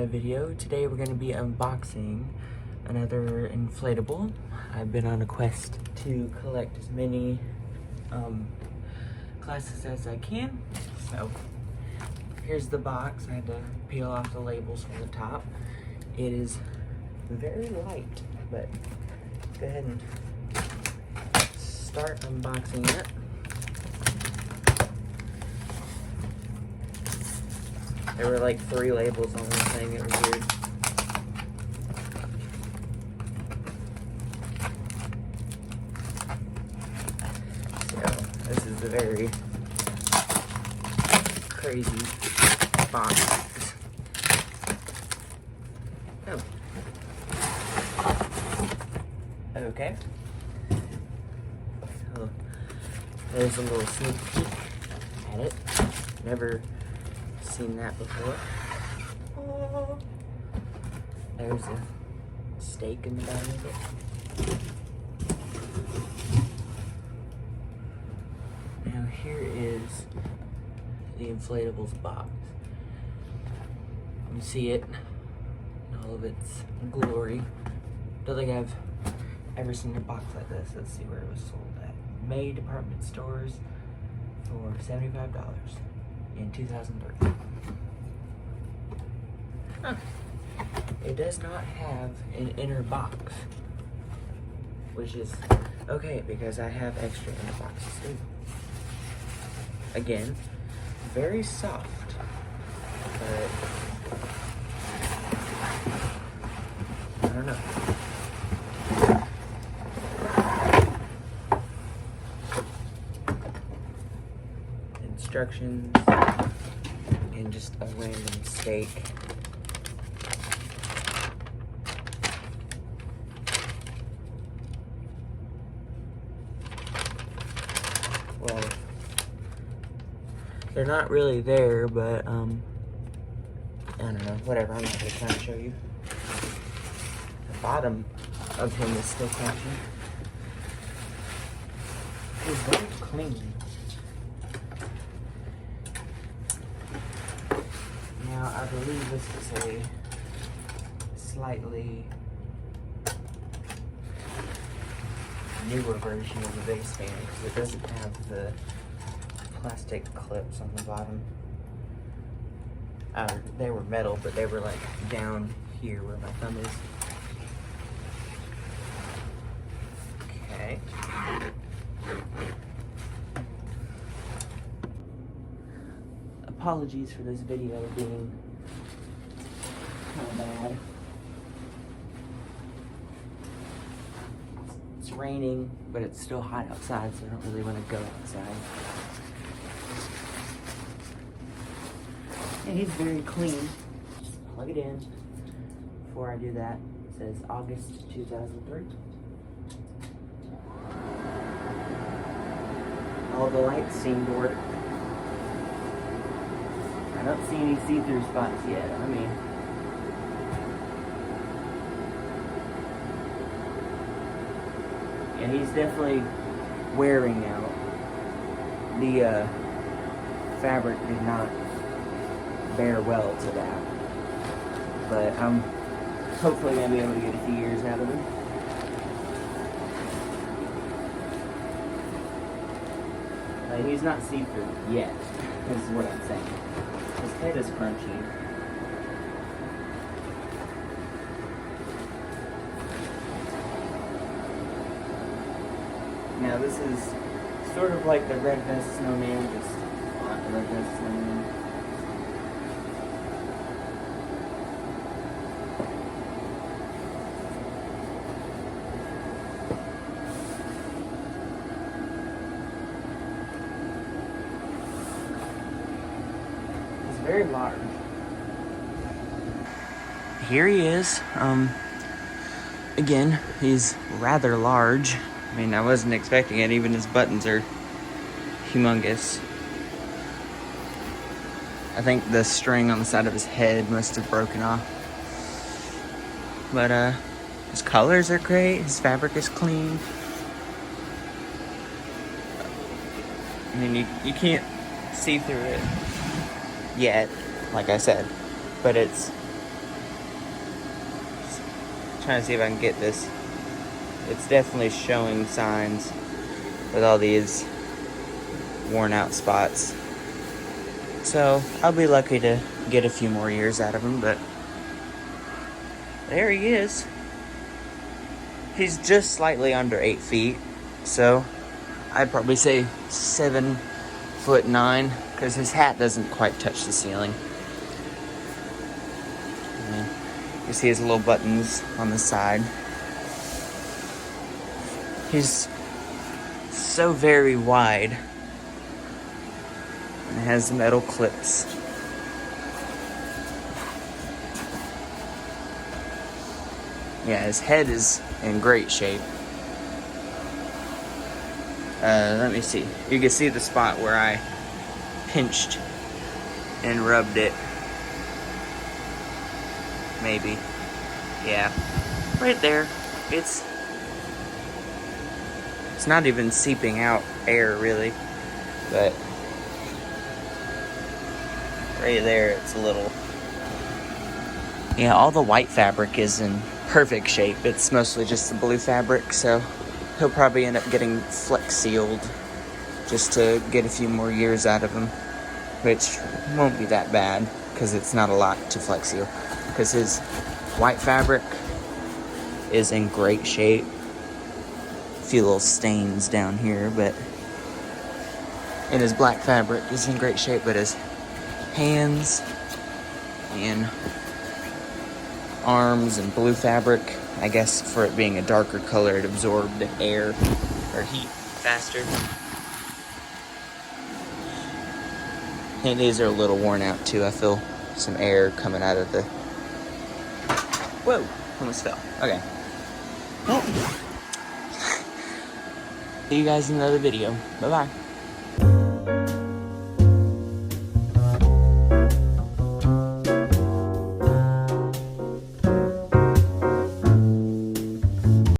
another video. Today we're going to be unboxing another inflatable. I've been on a quest to collect as many classes as I can. So here's the box. I had to peel off the labels from the top. It is very light, but let's go ahead and start unboxing it. There were like 3 labels on one thing. It was weird. So this is a very crazy box. Oh. Okay. So there's a little sneak peek at it. Never seen that before. Oh. There's a steak in the bottom of it. Now here is the inflatables box. You see it in all of its glory. Don't think I've ever seen a box like this. Let's see where it was sold at. May department stores for $75 in 2003. Huh. It does not have an inner box, which is okay because I have extra inner boxes too. Again, very soft, but I don't know. Instructions and just a random steak. Well, they're not really there, but I don't know, whatever. I'm not gonna try to show you. The bottom of him is still catching. He's very clean. Now, I believe this is a slightly newer version of the base fan because it doesn't have the plastic clips on the bottom. They were metal, but they were like down here where my thumb is. Okay. Apologies for this video being kind of bad. It's raining, but it's still hot outside, so I don't really want to go outside. And he's very clean. Just plug it in. Before I do that, it says August 2003. All the lights seem to work. I don't see any see-through spots yet. I mean, yeah, he's definitely wearing out. The fabric did not bear well to that, but I'm hopefully gonna be able to get a few years out of him. He's not see-through yet, is what I'm saying. His head is crunchy. Now this is sort of like the red vest snowman, just not the red vest snowman. Very large. Here he is. Again, he's rather large. I mean, I wasn't expecting it. Even his buttons are humongous. I think the string on the side of his head must have broken off. But his colors are great. His fabric is clean. I mean, you can't see through it yet, like I said, but it's trying to see if I can get this. It's definitely showing signs with all these worn out spots. So I'll be lucky to get a few more years out of him, but there he is. He's just slightly under 8 feet, so I'd probably say 7'9", because his hat doesn't quite touch the ceiling. And you see his little buttons on the side. He's so very wide and has metal clips. Yeah, his head is in great shape. Let me see. You can see the spot where I pinched and rubbed it. Maybe. Yeah. Right there. It's not even seeping out air, really. But right there, it's a little... Yeah, all the white fabric is in perfect shape. It's mostly just the blue fabric, so he'll probably end up getting flex sealed just to get a few more years out of him, which won't be that bad because it's not a lot to flex seal, because his white fabric is in great shape. A few little stains down here, but and his black fabric is in great shape, but his hands and arms and blue fabric, I guess for it being a darker color, it absorbed air or heat faster. And these are a little worn out too. I feel some air coming out of the... Whoa, almost fell. Okay. Well, see you guys in another video. Bye-bye.